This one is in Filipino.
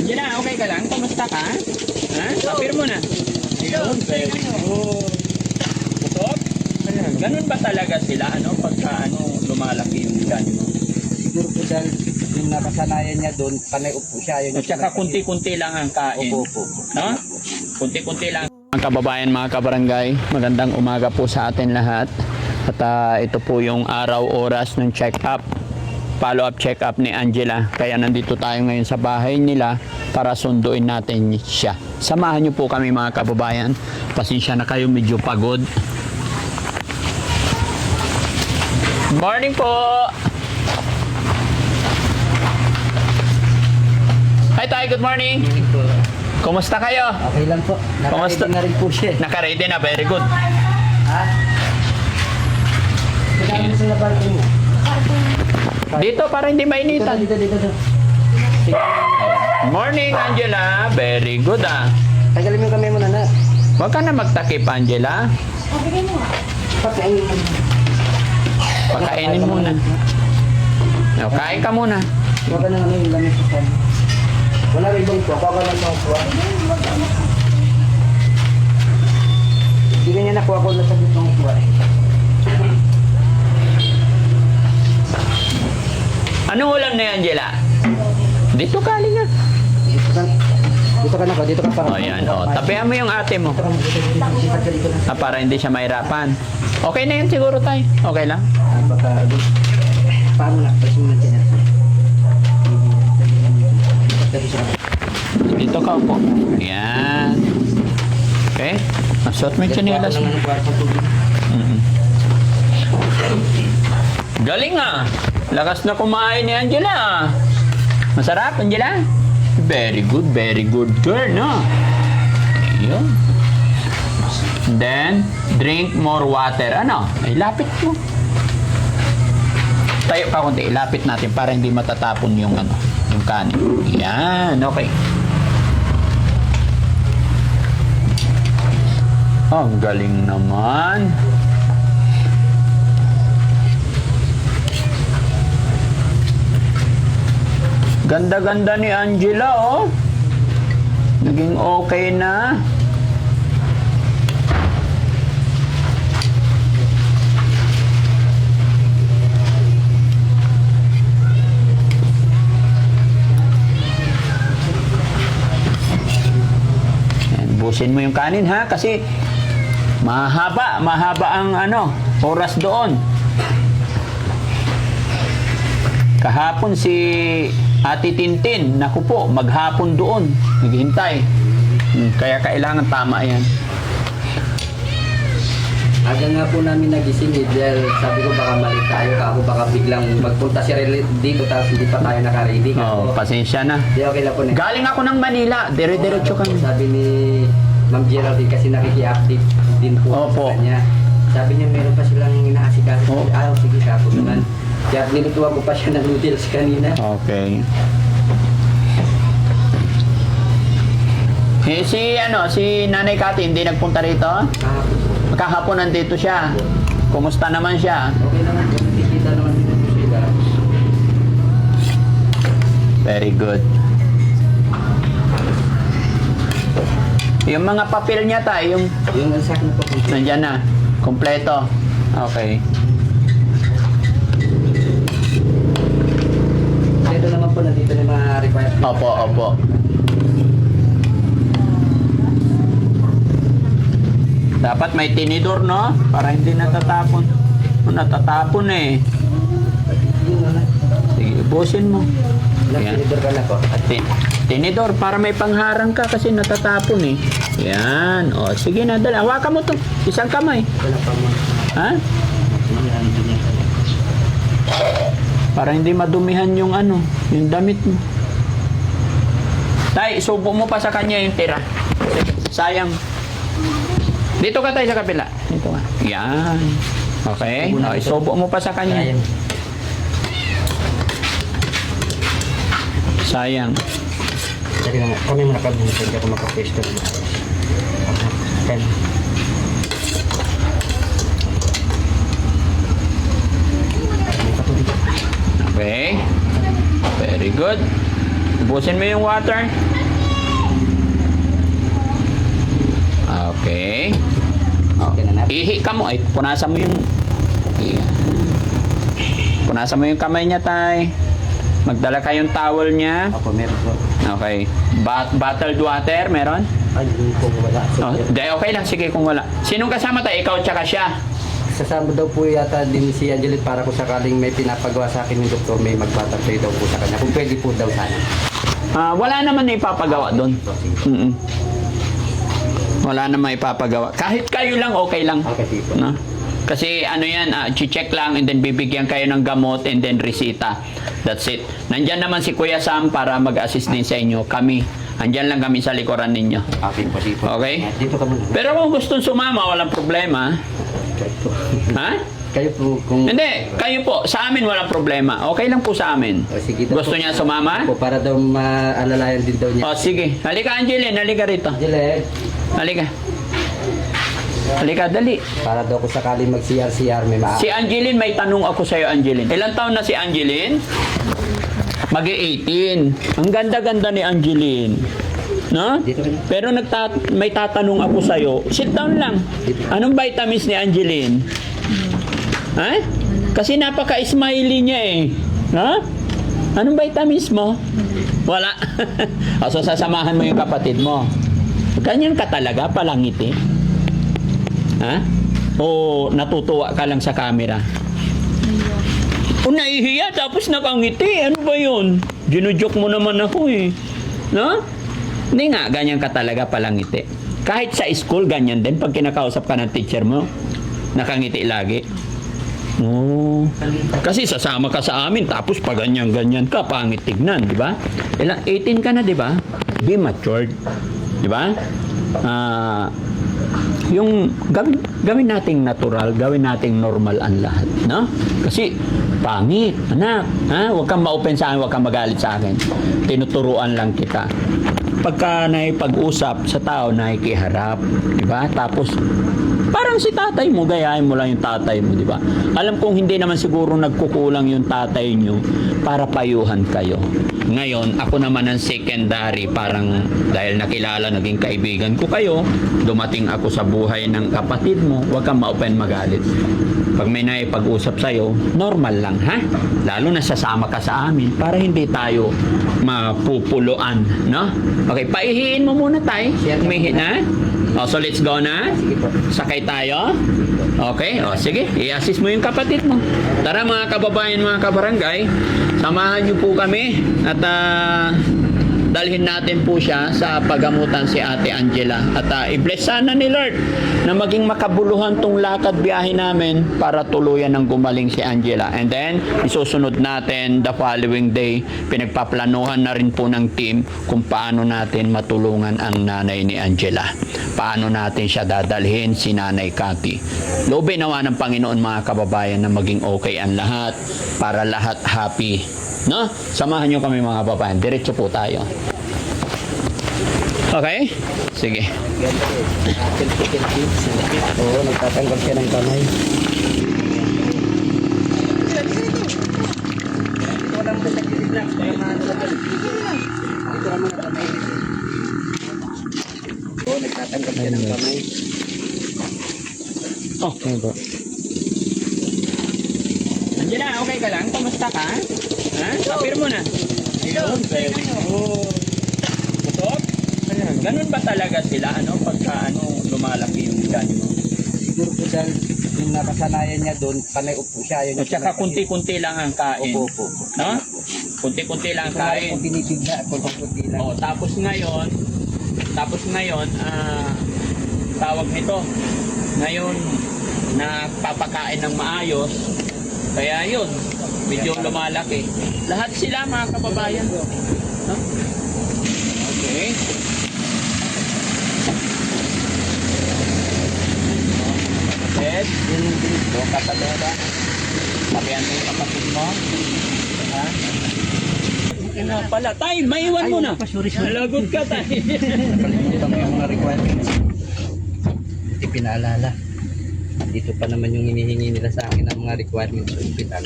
Angela, okay ka lang? Kamusta ka? Ha? Tapir mo na. Ayun, very good. Busog? Ganun ba talaga sila, pagka, lumalaki yung tiyan mo? Siguro po dahil yung nakasanayan niya doon, panay upo siya. Yun At saka kunti-kunti lang ang kain. Opo. No? Kunti-kunti lang. Mga kababayan, mga kabarangay, magandang umaga po sa atin lahat. At ito po yung araw-oras ng check-up, follow-up check-up ni Angela. Kaya nandito tayo ngayon sa bahay nila para sunduin natin siya. Samahan niyo po kami mga kababayan. Pasensya na kayo, medyo pagod. Morning po! Hi tayo, good morning! Kumusta kayo? Okay lang po. Kumusta? Nakarating na rin po siya. Naka-ready na, very good. Ha? Kailangan mo sa labarko mo. Dito para hindi mainitan. Dito. Morning, Angela. Very good, ah. Tagalin mo yung kamay mo na na. Huwag ka na magtakip, Angela. Pagkainin mo. Pakainin muna. O, kain ka muna. Huwag ka na yung lamig sa pan. Wala rin ibang po. Huwag ka lang pang kuha. Hindi na niya nakuha ko na sa bitong kuha. Anong ulam na, Angela? Dito ka, halika. Dito ka na ko. Dito ka para. O, yan. O, tapihan mo yung ate mo. Para hindi siya mahirapan. Okay na yun siguro, tay. Okay lang? Baka paano na? Pasunod ka na. Dito ka po. Yan. Okay? Masot mo yung chinelas mo. Galing ah. Lakas na kumain ni Angela. Masarap, Angela? Very good girl, no? Ayun. Then, drink more water. Ano? Ay, lapit mo. Tayo pa konti. Lapit natin para hindi matatapon yung yung kanin. Yan, okay. Oh, ang galing naman. Ganda-ganda ni Angela, oh. Naging okay na. Yan, busin mo yung kanin, ha? Kasi mahaba ang oras doon. Kahapon si Ate Tintin, naku po, maghapon doon, naghihintay. Kaya kailangan tama yan. Aga nga po namin nagising dahil sabi ko baka mali tayo, ako baka biglang magpunta si Relate dito tapos hindi pa tayo nakaready. Oh, pasensya na. Di okay lang po na. Galing ako ng Manila, dire-diretso kami. Sabi ni Ma'am Geraldine kasi nakiki-update din po Opo. sa kanya. Sabi niya meron pa silang inaasikaso. Oh. Sige tapos naman. Kaya nilutuan ko pa siya ng noodles kanina. Okay. Si Nanay Kati hindi nagpunta rito? Kahapon nandito siya. Kumusta naman siya? Okay naman po. Nakikita naman dito po sila. Very good. Yung mga papel niya tayo, Yung sa akin po. nandyan na. Kompleto. Okay. Ito naman po nandito na mga requirements. Opo. Dapat may tinidor, no? Para hindi natatapon. Natatapon eh. Sige, ubusin mo. Yan. Nagtinidor ka na po. Tinidor, para may pangharang ka kasi natatapon eh. Yan. O, sige na, dala. Hawakan mo to. Isang kamay. Wala pa mo. Ha? Para hindi madumihan yung yung damit mo. Tay, subo mo pa sa kanya yung tira. Sayang. Dito ka tayo sa kapila. Dito ka. Yan. Okay. O, isubo mo pa sa kanya. Sayang. Sige naman. Kami muna kami. Hindi ako makapaste ko. Okay. Okay. Very good. Ubusin mo yung water. Okay. Oh. Okay na natin. Ihi ka mo. Ay, punasan mo yung... Punasan mo yung kamay niya, tay. Magdala kayong towel niya. Ako, meron po. Okay. Bottled water, meron? Ay, hindi ko wala. Oh, okay lang. Sige kung wala. Sinong kasama tayo? Ikaw tsaka siya. Kasama daw po yata din si Angeline para kung sakaling may pinapagawa sa akin yung doktor, may magpatapay daw po sa kanya. Kung pwede po daw sana. Wala naman na ipapagawa doon. Mm-mm. Wala naman ipapagawa. Kahit kayo lang, okay lang. Okay, sige po. No? Kasi ano yan, check lang and then bibigyan kayo ng gamot and then resita. That's it. Nandyan naman si Kuya Sam para mag-assist din sa inyo. Kami. Andyan lang kami sa likuran ninyo. Okay po, sige po. Okay? Dito ka muna. Pero kung gustong sumama, walang problema. Kayo po. Ha? Kayo po kung... Hindi, kayo po. Sa amin walang problema. Okay lang po sa amin. O, sige daw Gusto po. niya sumama? Po, para daw maalalayan din daw niya. O sige. Halika Angeline, halika rito. Angeline, Halika. Halika, dali. para daw kung sakaling mag-CR-CR, may Si Angeline, may tanong ako sa'yo, Angeline. Ilang taon na si Angeline? Mag-18. Ang ganda-ganda ni Angeline. No? Dito ka na. Pero may tatanong ako sa'yo. Sit down lang. Anong vitamins ni Angeline? Ha? Kasi napaka-smiley niya eh. Ha? Anong vitamins mo? Wala. So sasamahan mo yung kapatid mo. Ganyan ka talaga, palangiti. Ha? O natutuwa ka lang sa camera? O nahihiya tapos nakangiti. Ano ba yun? Ginujoke mo naman ako eh. No? Hindi nga, ganyan ka talaga palangiti. Kahit sa school, ganyan din. Pag kinakausap ka ng teacher mo, nakangiti lagi. Oh. Kasi sasama ka sa amin, tapos pag ganyan-ganyan ka, pangit tignan, di ba? 18 ka na, di ba? Be matured. Di ba? Yung gawin nating natural, gawin nating normal ang lahat, no? Kasi pangit, anak, ha? Huwag kang ma-open sa akin, huwag kang magalit sa akin. Tinuturuan lang kita. Pagka naipag-usap sa tao, nakikiharap, di ba? Tapos parang si tatay mo, gayahin mo lang yung tatay mo, di ba? Alam kong hindi naman siguro nagkukulang yung tatay nyo para payuhan kayo. Ngayon, ako naman ang secondary, parang dahil nakilala, naging kaibigan ko kayo, dumating ako sa buhay ng kapatid mo, huwag kang ma-open magalit. Pag may naipag-usap sa'yo, normal lang, ha? Lalo na sasama ka sa amin para hindi tayo mapupuluan, no? Okay, paihiin mo muna tayo. Umihi na. O, so let's go na. Sige po. Sakay tayo. Okay, o sige, i-assist mo yung kapatid mo. Tara mga kababayan, mga kabarangay, samahan niyo po kami at dalhin natin po siya sa pagamutan si Ate Angela. At i-bless sana ni Lord na maging makabuluhan tong lakad biyahe namin para tuluyan ng gumaling si Angela. And then, isusunod natin the following day, pinagpaplanuhan na rin po ng team kung paano natin matulungan ang nanay ni Angela. Paano natin siya dadalhin, si Nanay Cathy. Loobin nawa ng Panginoon mga kababayan na maging okay ang lahat para lahat happy. No? Samahan nyo kami mga kababayan. Diretso po tayo. Okay? Sige. Oo, nagtatanggal siya ng kamay. Walang po sa gilid lang. Kaya maano lang. Ito naman ang kamay. Oo, nagtatanggal siya ng kamay. Oh, okay po. Angela, okay ka lang? Kamusta ka? Ha? Sapir mo na. Ayun. Oh. Busog? Ganun ba talaga sila, ano? Pagka, lumalaki yung tiyan mo? Siguro po dahil yung nakasanayan niya doon, panay upo siya. Yun At saka kunti-kunti lang ang kain. Opo. No? Kunti-kunti lang ang Kaya kain. po binibigla, kunti lang. Oh, tapos ngayon, tawag nito, ngayon, napapakain ng maayos, kaya yun, medyo lumalaki. Lahat sila mga kababayan. No? Okay. Yes, yun yung katalera. Sabihan mo yung kapatid mo. Ha? Na pala, tay, maiwan mo na. Nalagot ka, tay. Kalimutan mo yung mga requirements. Hindi pinaalala. Dito pa naman yung hinihingi nila sa akin ng mga requirements sa hospital.